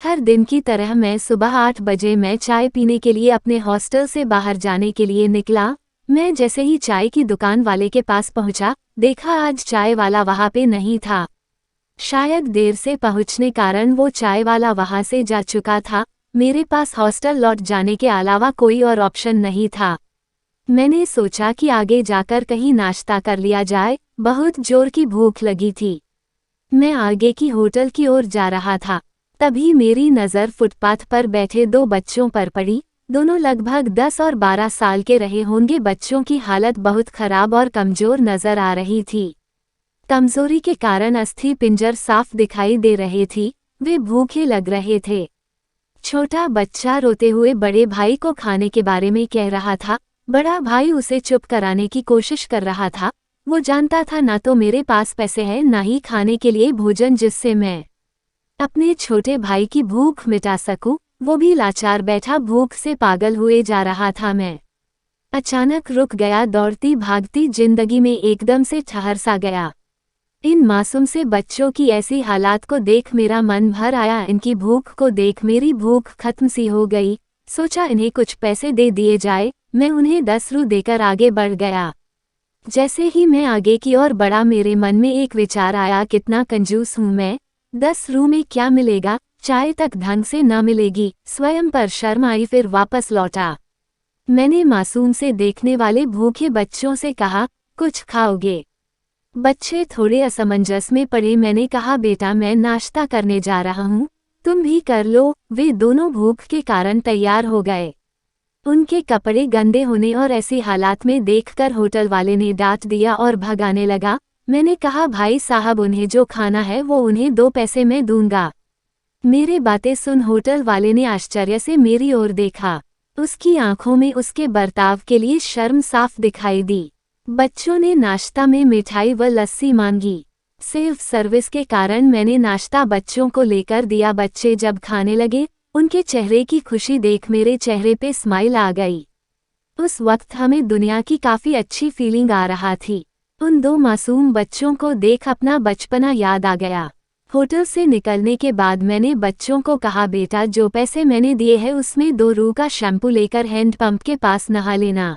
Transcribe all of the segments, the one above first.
हर दिन की तरह मैं सुबह 8 बजे मैं चाय पीने के लिए अपने हॉस्टल से बाहर जाने के लिए निकला। मैं जैसे ही चाय की दुकान वाले के पास पहुंचा, देखा आज चाय वाला वहां पे नहीं था। शायद देर से पहुंचने कारण वो चाय वाला वहां से जा चुका था। मेरे पास हॉस्टल लौट जाने के अलावा कोई और ऑप्शन नहीं था। मैंने सोचा कि आगे जाकर कहीं नाश्ता कर लिया जाए, बहुत जोर की भूख लगी थी। मैं आगे की होटल की ओर जा रहा था, तभी मेरी नज़र फुटपाथ पर बैठे दो बच्चों पर पड़ी। दोनों लगभग 10 और 12 साल के रहे होंगे। बच्चों की हालत बहुत खराब और कमजोर नजर आ रही थी। कमजोरी के कारण अस्थि पिंजर साफ दिखाई दे रहे थी। वे भूखे लग रहे थे। छोटा बच्चा रोते हुए बड़े भाई को खाने के बारे में कह रहा था। बड़ा भाई उसे चुप कराने की कोशिश कर रहा था। वो जानता था ना तो मेरे पास पैसे हैं ना ही खाने के लिए भोजन जिससे मैं अपने छोटे भाई की भूख मिटा सकूं। वो भी लाचार बैठा भूख से पागल हुए जा रहा था। मैं अचानक रुक गया। दौड़ती भागती जिंदगी में एकदम से ठहर सा गया। इन मासूम से बच्चों की ऐसी हालात को देख मेरा मन भर आया। इनकी भूख को देख मेरी भूख खत्म सी हो गई। सोचा इन्हें कुछ पैसे दे दिए जाए। मैं उन्हें 10 रू देकर आगे बढ़ गया। जैसे ही मैं आगे की ओर बढ़ा, मेरे मन में एक विचार आया, कितना कंजूस हूँ मैं। 10 रू में क्या मिलेगा, चाय तक ढंग से न मिलेगी। स्वयं पर शर्म आई, फिर वापस लौटा। मैंने मासूम से देखने वाले भूखे बच्चों से कहा, कुछ खाओगे? बच्चे थोड़े असमंजस में पड़े। मैंने कहा, बेटा मैं नाश्ता करने जा रहा हूँ, तुम भी कर लो। वे दोनों भूख के कारण तैयार हो गए। उनके कपड़े गंदे होने और ऐसी हालात में देखकर होटल वाले ने डांट दिया और भगाने लगा। मैंने कहा, भाई साहब उन्हें जो खाना है वो उन्हें 2 पैसे में दूंगा। मेरी बातें सुन होटल वाले ने आश्चर्य से मेरी ओर देखा। उसकी आंखों में उसके बर्ताव के लिए शर्म साफ दिखाई दी। बच्चों ने नाश्ता में मिठाई व लस्सी मांगी। सेल्फ सर्विस के कारण मैंने नाश्ता बच्चों को लेकर दिया। बच्चे जब खाने लगे, उनके चेहरे की खुशी देख मेरे चेहरे पे स्माइल आ गई। उस वक्त हमें दुनिया की काफ़ी अच्छी फीलिंग आ रहा थी। उन 2 मासूम बच्चों को देख अपना बचपना याद आ गया। होटल से निकलने के बाद मैंने बच्चों को कहा, बेटा जो पैसे मैंने दिए हैं उसमें 2 रू का शैम्पू लेकर हैंडपंप के पास नहा लेना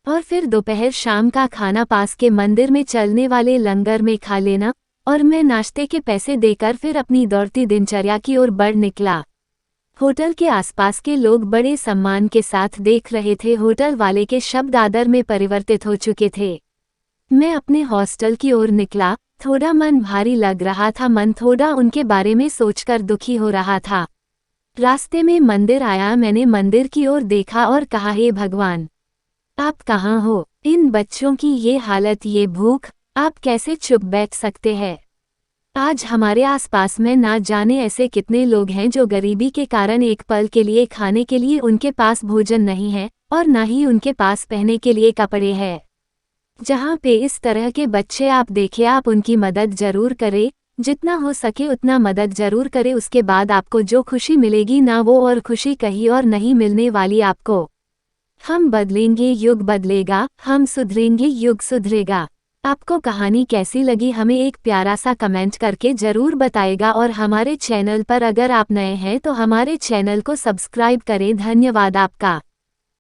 और फिर दोपहर शाम का खाना पास के मंदिर में चलने वाले लंगर में खा लेना। और मैं नाश्ते के पैसे देकर फिर अपनी दौड़ती दिनचर्या की ओर बढ़ निकला। होटल के आसपास के लोग बड़े सम्मान के साथ देख रहे थे। होटल वाले के शब्द आदर में परिवर्तित हो चुके थे। मैं अपने हॉस्टल की ओर निकला। थोड़ा मन भारी लग रहा था। मन थोड़ा उनके बारे में सोचकर दुखी हो रहा था। रास्ते में मंदिर आया। मैंने मंदिर की ओर देखा और कहा, हे भगवान, आप कहाँ हो? इन बच्चों की ये हालत, ये भूख, आप कैसे चुप बैठ सकते हैं? आज हमारे आसपास में ना जाने ऐसे कितने लोग हैं जो गरीबी के कारण एक पल के लिए खाने के लिए उनके पास भोजन नहीं है और ना ही उनके पास पहनने के लिए कपड़े हैं। जहाँ पे इस तरह के बच्चे आप देखें, आप उनकी मदद जरूर करें। जितना हो सके उतना मदद जरूर करें। उसके बाद आपको जो खुशी मिलेगी ना वो और खुशी कहीं और नहीं मिलने वाली आपको। हम बदलेंगे, युग बदलेगा। हम सुधरेंगे, युग सुधरेगा। आपको कहानी कैसी लगी हमें एक प्यारा सा कमेंट करके ज़रूर बताएगा। और हमारे चैनल पर अगर आप नए हैं तो हमारे चैनल को सब्सक्राइब करें। धन्यवाद आपका।